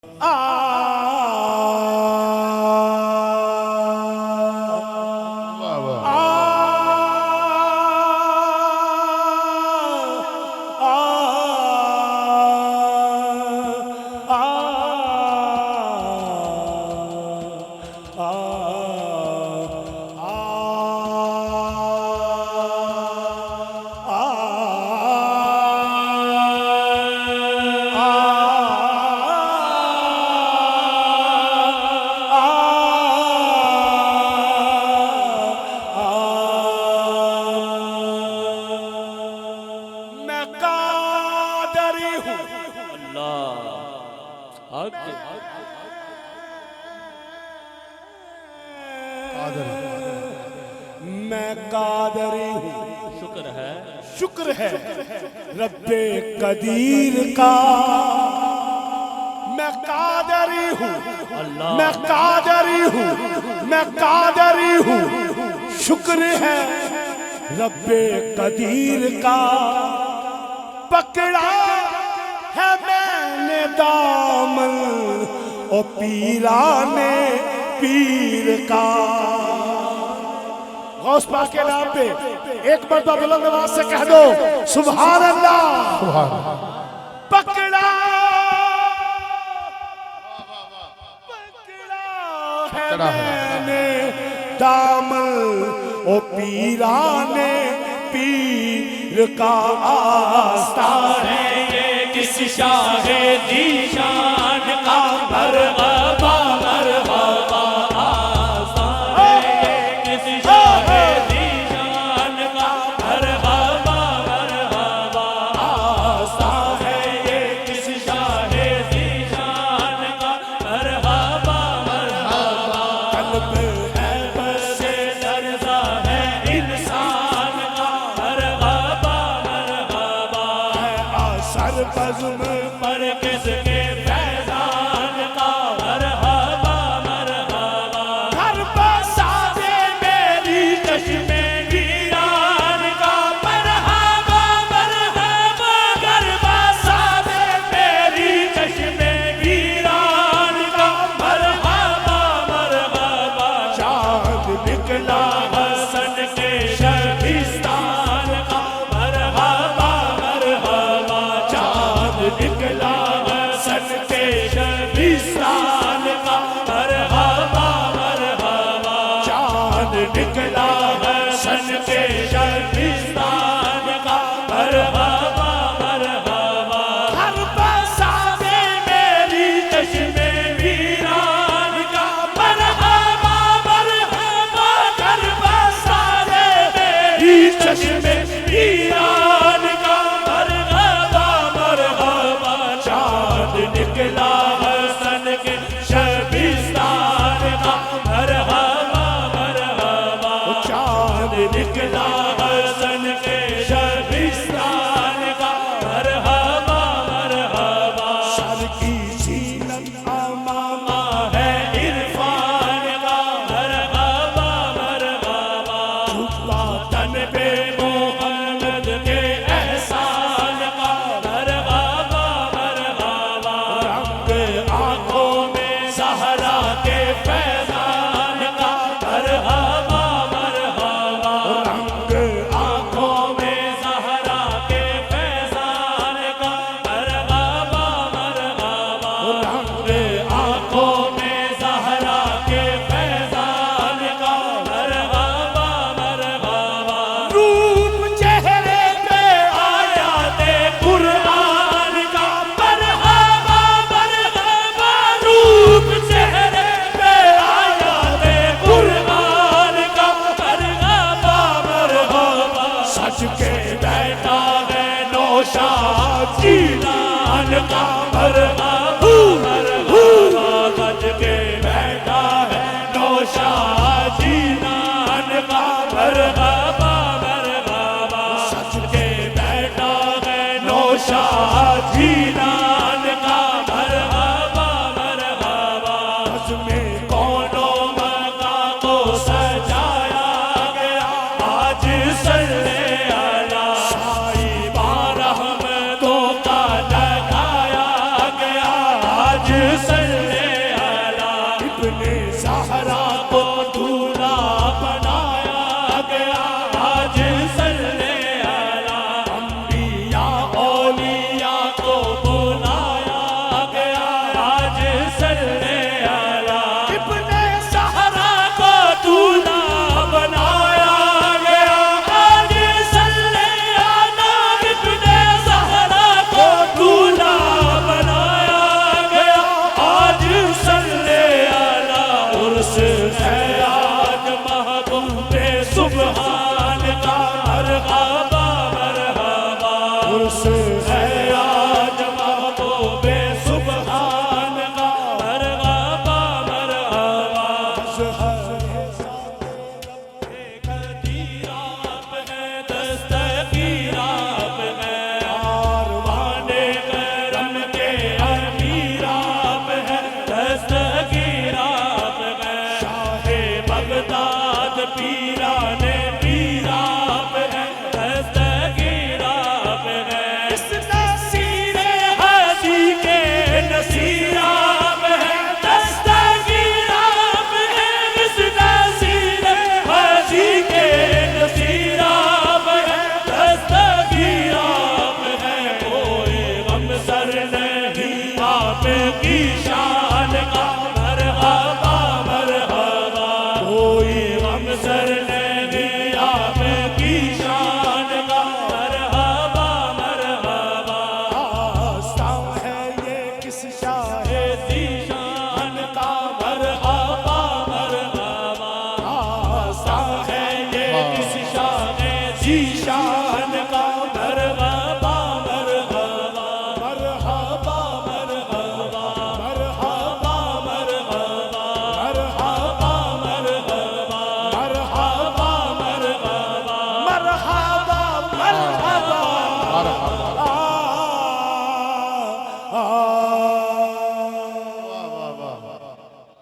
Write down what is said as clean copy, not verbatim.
मैं कादरी हूँ। शुक्र है रब्बे कदीर का। मैं कादरी हूँ, मैं कादरी हूँ, मैं कादरी हूँ। शुक्र है रब्बे कदीर का। पकड़ा है मैंने दामन ओ पीरा ने पीर का। गौस पाक के नाम पे एक मरतबा बुलंद आवाज से कह दो सुभान अल्लाह। पकड़ा है मैंने दामन ओ पीरा ने पीर का। आस्था है ये किस शाहे दीशान का। मरहबा मरहबा आस्था है ये किस शाहे दीशान का। मरहबा मरहबा आस्था है ये किस शाहे दीशान का। मरहबा मरहबा कल्ब है बस दर्जा है इंसान का। मरहबा मरहबा है असर बज़्म पर किसके फैज़ान का। मरहबा मरहबा घर बसा दे मेरी चश्मे वीरान का। मरहबा मरहबा घर बसा दे मेरी चश्मे वीरान का। मरहबा मरहबा चाँद निकला हसन के शबिस्तान का। मरहबा मरहबा चाँद निकला हसन के शबिस्तान का। मरहबा मरहबा चाँद निकला हसन के शबिस्तान का। मरहबा मरहबा घर बसा दे मेरी चश्मे वीरान का। मरहबा मरहबा घर बसा दे मेरी चश्मे वीरान का। मरहबा मरहबा चाँद निकला हसन के शबिस्तान का। मरहबा मरहबा सल्ले अला इब्ने ज़हरा को दूल्हा बनाया गया। आज सल्ले अला इब्ने ज़हरा को दूल्हा बनाया गया। आज सल्ले अला उर्स है आज महबूबे सुभान का मरहबा मरहबा। उर्स है आज महबूबे सुभान का मरहबा मरहबा। खतीराब है दस्तगीराब है आरवाने करम के अमीराब है दस्तगीराब है। शाहे बगदाद पीराने पीराब है दस्तगीराब है। इस नसीरे हाजी के नसीराब है दस्तगीराब है। इस नसीरे हाजी के नसीराब है दस्तगीराब है। कोई गमसर नहीं आपकी शान का मरहबा मरहबा। कोई गमसर नहीं आपकी शान का मरहबा मरहबा। आस्था है ये किस शाहे दी शान का मरहबा मरहबा। आस्था है ये किस शाहे दी शान का मरहबा मरहबा। मरहबा मरहबा मरहबा मरहबा मरहबा मरहबा मरहबा मरहबा मरहबा मरहबा।